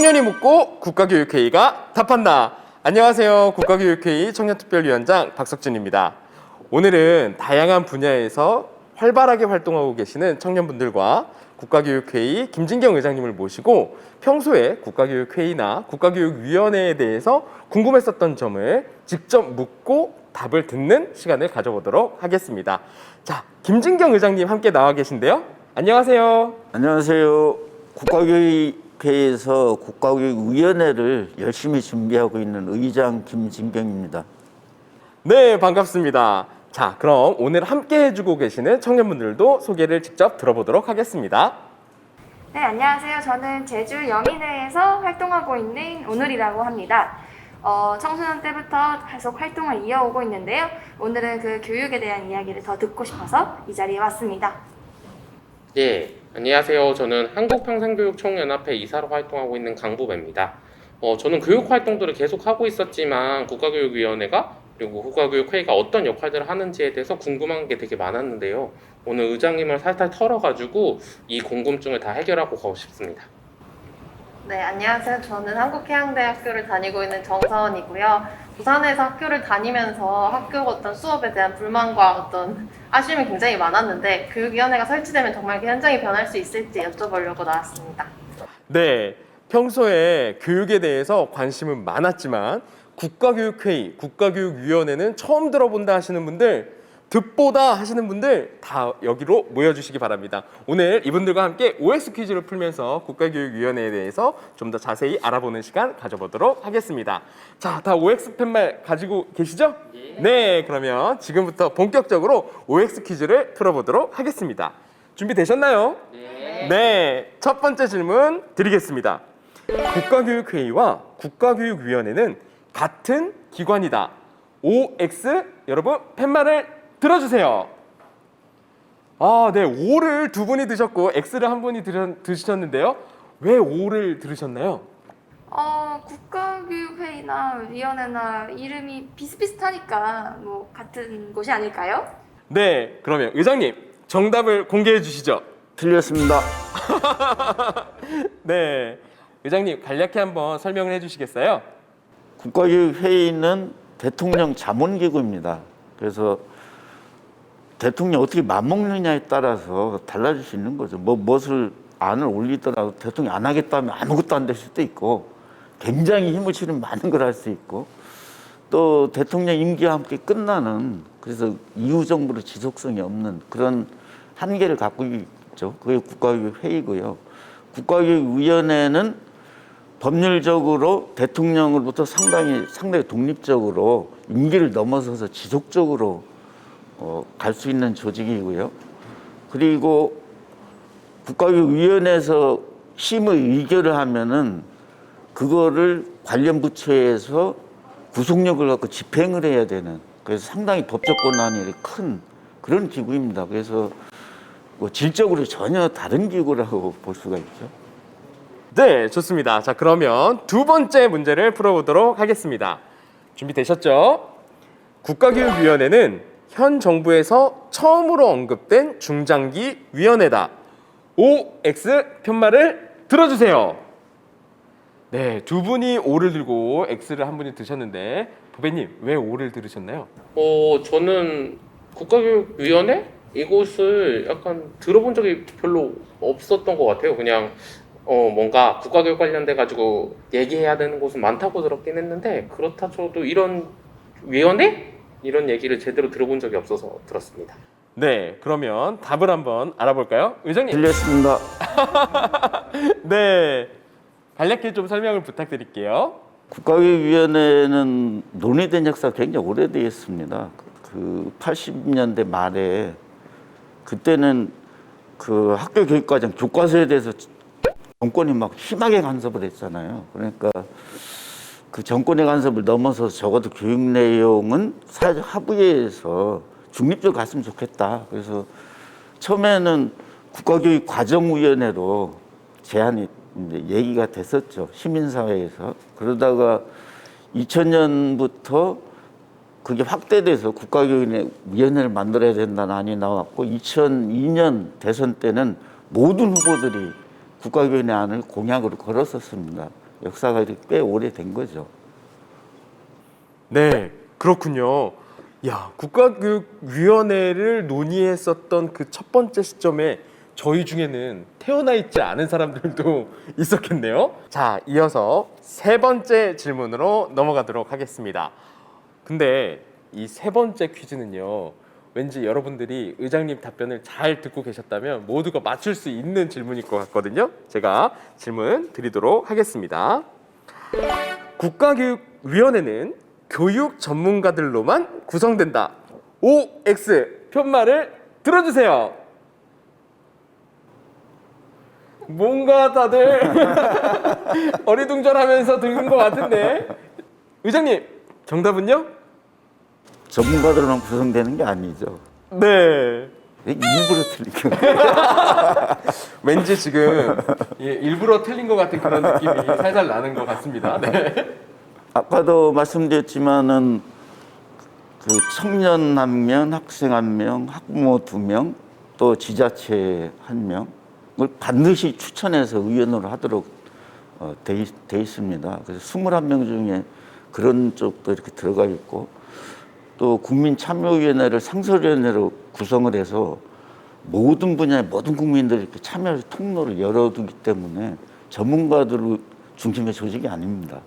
청년이 묻고 국가교육회의가 답한다. 안녕하세요. 국가교육회의 청년특별위원장 박석진입니다. 오늘은 다양한 분야에서 활발하게 활동하고 계시는 청년분들과 국가교육회의 김진경 의장님을 모시고 평소에 국가교육회의나 국가교육위원회에 대해서 궁금했었던 점을 직접 묻고 답을 듣는 시간을 가져보도록 하겠습니다. 자, 김진경 의장님 함께 나와 계신데요. 안녕하세요. 안녕하세요. 국가교육회에서 국가교육위원회를 열심히 준비하고 있는 의장 김진경입니다. 네, 반갑습니다. 자, 그럼 오늘 함께 해주고 계시는 청년분들도 소개를 직접 들어보도록 하겠습니다. 네, 안녕하세요. 저는 제주 여민회에서 활동하고 있는 오늘이라고 합니다. 청소년 때부터 계속 활동을 이어오고 있는데요. 오늘은 그 교육에 대한 이야기를 더 듣고 싶어서 이 자리에 왔습니다. 네, 안녕하세요. 저는 한국평생교육총연합회 이사로 활동하고 있는 강부배입니다. 저는 교육 활동들을 계속 하고 있었지만 국가교육위원회가 그리고 국가교육회의가 어떤 역할들을 하는지에 대해서 궁금한 게 되게 많았는데요. 오늘 의장님을 살짝 털어가지고 이 궁금증을 다 해결하고 가고 싶습니다. 네, 안녕하세요. 저는 한국해양대학교를 다니고 있는 정서원이고요. 부산에서 학교를 다니면서 학교 어떤 수업에 대한 불만과 어떤 아쉬움이 굉장히 많았는데 교육위원회가 설치되면 정말 그 현장이 변할 수 있을지 여쭤보려고 나왔습니다. 네, 평소에 교육에 대해서 관심은 많았지만 국가교육회의, 국가교육위원회는 처음 들어본다 하시는 분들, 듣보다 하시는 분들 다 여기로 모여주시기 바랍니다. 오늘 이분들과 함께 OX 퀴즈를 풀면서 국가교육위원회에 대해서 좀 더 자세히 알아보는 시간 가져보도록 하겠습니다. 자, 다 OX 팻말 가지고 계시죠? 네, 그러면 지금부터 본격적으로 OX 퀴즈를 풀어보도록 하겠습니다. 준비되셨나요? 네, 첫 번째 질문 드리겠습니다. 국가교육회의와 국가교육위원회는 같은 기관이다. OX, 여러분 팻말을 들어주세요. 아, 네, O를 두 분이 드셨고 X를 한 분이 드셨는데요. 왜 O를 들으셨나요? 국가교육회의나 위원회나 이름이 비슷비슷하니까 뭐 같은 곳이 아닐까요? 네, 그러면 의장님 정답을 공개해 주시죠. 틀렸습니다. 네, 의장님 간략히 한번 설명을 해주시겠어요? 국가교육회의는 대통령 자문기구입니다. 그래서 대통령이 어떻게 맞먹느냐에 따라서 달라질 수 있는 거죠. 무엇을 안을 올리더라도 대통령이 안 하겠다면 아무것도 안 될 수도 있고 굉장히 힘을 실으면 많은 걸 할 수 있고 또 대통령 임기와 함께 끝나는 그래서 이후 정부로 지속성이 없는 그런 한계를 갖고 있죠. 그게 국가교육회의고요. 국가교육위원회는 법률적으로 대통령으로부터 상당히 독립적으로 임기를 넘어서서 지속적으로 갈 수 있는 조직이고요. 그리고 국가교육위원회에서 심의 의결을 하면은 그거를 관련 부처에서 구속력을 갖고 집행을 해야 되는 그래서 상당히 법적 권한이 큰 그런 기구입니다. 그래서 질적으로 전혀 다른 기구라고 볼 수가 있죠. 네, 좋습니다. 자, 그러면 두 번째 문제를 풀어보도록 하겠습니다. 준비되셨죠? 국가교육위원회는 현 정부에서 처음으로 언급된 중장기 위원회다. OX 팻말을 들어주세요. 네, 두 분이 O를 들고 X를 한 분이 드셨는데 부배님 왜 O를 들으셨나요? 저는 국가교육위원회? 이곳을 약간 들어본 적이 별로 없었던 것 같아요. 그냥 뭔가 국가교육 관련돼 가지고 얘기해야 되는 곳은 많다고 들었긴 했는데 그렇다 쳐도 이런 위원회? 이런 얘기를 제대로 들어본 적이 없어서 들었습니다. 네, 그러면 답을 한번 알아볼까요? 의장님. 틀렸습니다. 네, 간략히 좀 설명을 부탁드릴게요. 국가교육위원회는 논의된 역사가 굉장히 오래되었습니다. 그 80년대 말에 그때는 그 학교 교육과정 교과서에 대해서 정권이 막 심하게 간섭을 했잖아요. 그러니까 그 정권의 간섭을 넘어서 적어도 교육 내용은 사회적 합의에서 중립적으로 갔으면 좋겠다. 그래서 처음에는 국가교육과정위원회로 제안이 이제 얘기가 됐었죠. 시민사회에서. 그러다가 2000년부터 그게 확대돼서 국가교육위원회를 만들어야 된다는 안이 나왔고 2002년 대선 때는 모든 후보들이 국가교육위원회 안을 공약으로 걸었었습니다. 역사가 이렇게 꽤 오래된 거죠. 네, 그렇군요. 야, 국가교육위원회를 논의했었던 그 첫 번째 시점에 저희 중에는 태어나 있지 않은 사람들도 있었겠네요. 자, 이어서 세 번째 질문으로 넘어가도록 하겠습니다. 근데 이 세 번째 퀴즈는요, 왠지 여러분들이 의장님 답변을 잘 듣고 계셨다면 모두가 맞출 수 있는 질문일 것 같거든요. 제가 질문 드리도록 하겠습니다. 국가교육위원회는 교육 전문가들로만 구성된다. OX 편말을 들어주세요. 뭔가 다들 어리둥절하면서 듣는 것 같은데, 의장님 정답은요? 전문가들로만 구성되는 게 아니죠. 네. 일부러 틀린 거예요. 왠지 지금 일부러 틀린 것 같은 그런 느낌이 살살 나는 것 같습니다. 네. 아까도 말씀드렸지만은 그 청년 1명, 학생 1명, 학부모 2명, 또 지자체 1명을 반드시 추천해서 의원으로 하도록 돼 있습니다. 그래서 21명 중에 그런 쪽도 이렇게 들어가 있고, 또 국민참여위원회를 상설위원회로 구성을 해서 모든 분야의 모든 국민들이 이렇게 참여해서 통로를 열어두기 때문에 전문가들 중심의 조직이 아닙니다.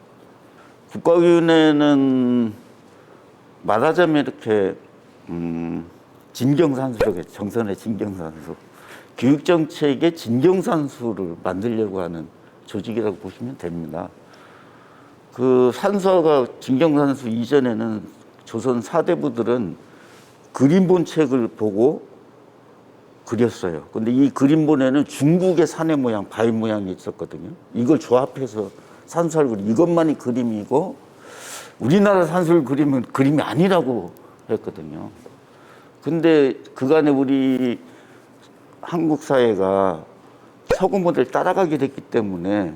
국가위원회는 말하자면 이렇게 진경산수라고 해요. 정선의 진경산수. 교육정책의 진경산수를 만들려고 하는 조직이라고 보시면 됩니다. 그 산수가 진경산수 이전에는 조선 사대부들은 그림본 책을 보고 그렸어요. 근데 이 그림본에는 중국의 산의 모양, 바위 모양이 있었거든요. 이걸 조합해서 산수를 그리, 이것만이 그림이고 우리나라 산수를 그리면 그림이 아니라고 했거든요. 근데 그간에 우리 한국 사회가 서구 모델을 따라가게 됐기 때문에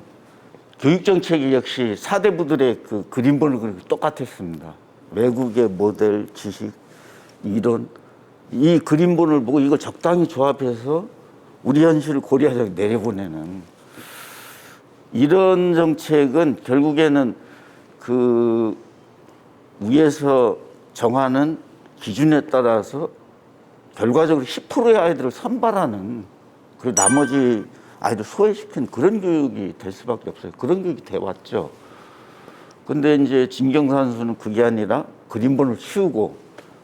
교육 정책이 역시 사대부들의 그 그림본을 그리고 똑같았습니다. 외국의 모델, 지식, 이론, 이 그림본을 보고 이걸 적당히 조합해서 우리 현실을 고려해서 내려보내는 이런 정책은 결국에는 그 위에서 정하는 기준에 따라서 결과적으로 10%의 아이들을 선발하는, 그리고 나머지 아이들 소외시키는 그런 교육이 될 수밖에 없어요. 그런 교육이 돼 왔죠. 근데 이제 진경산수는 그게 아니라 그림본을 치우고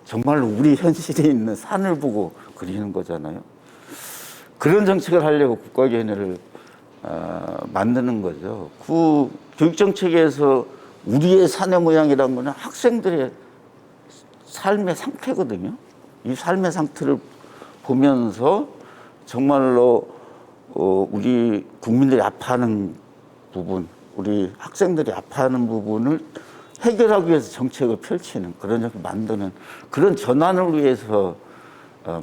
정말로 우리 현실에 있는 산을 보고 그리는 거잖아요. 그런 정책을 하려고 국가위원회를 만드는 거죠. 그 교육정책에서 우리의 산의 모양이란 거는 학생들의 삶의 상태거든요. 이 삶의 상태를 보면서 정말로 우리 국민들이 아파하는 부분, 우리 학생들이 아파하는 부분을 해결하기 위해서 정책을 펼치는, 그런 정책을 만드는, 그런 전환을 위해서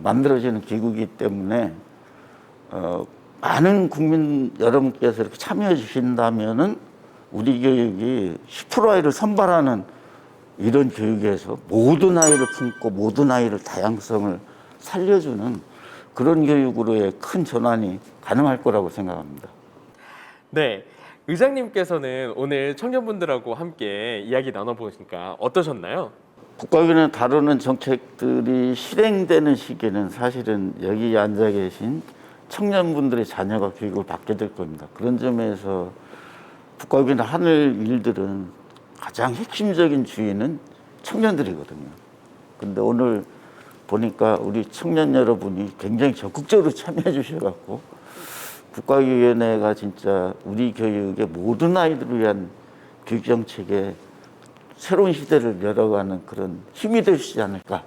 만들어지는 기구이기 때문에 많은 국민 여러분께서 이렇게 참여해 주신다면은 우리 교육이 10% 아이를 선발하는 이런 교육에서 모든 아이를 품고 모든 아이를 다양성을 살려주는 그런 교육으로의 큰 전환이 가능할 거라고 생각합니다. 네. 의장님께서는 오늘 청년분들하고 함께 이야기 나눠보시니까 어떠셨나요? 국가위원회 다루는 정책들이 실행되는 시기에는 사실은 여기 앉아 계신 청년분들의 자녀가 교육을 받게 될 겁니다. 그런 점에서 국가위원회 하는 일들은 가장 핵심적인 주인은 청년들이거든요. 근데 오늘 보니까 우리 청년 여러분이 굉장히 적극적으로 참여해 주셔갖고 국가위원회가 진짜 우리 교육의 모든 아이들을 위한 교육정책에 새로운 시대를 열어가는 그런 힘이 되시지 않을까,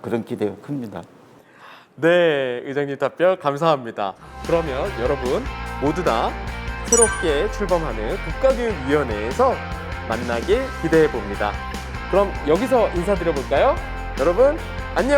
그런 기대가 큽니다. 네, 의장님 답변 감사합니다. 그러면 여러분 모두 다 새롭게 출범하는 국가교육위원회에서 만나길 기대해 봅니다. 그럼 여기서 인사드려 볼까요? 여러분 안녕.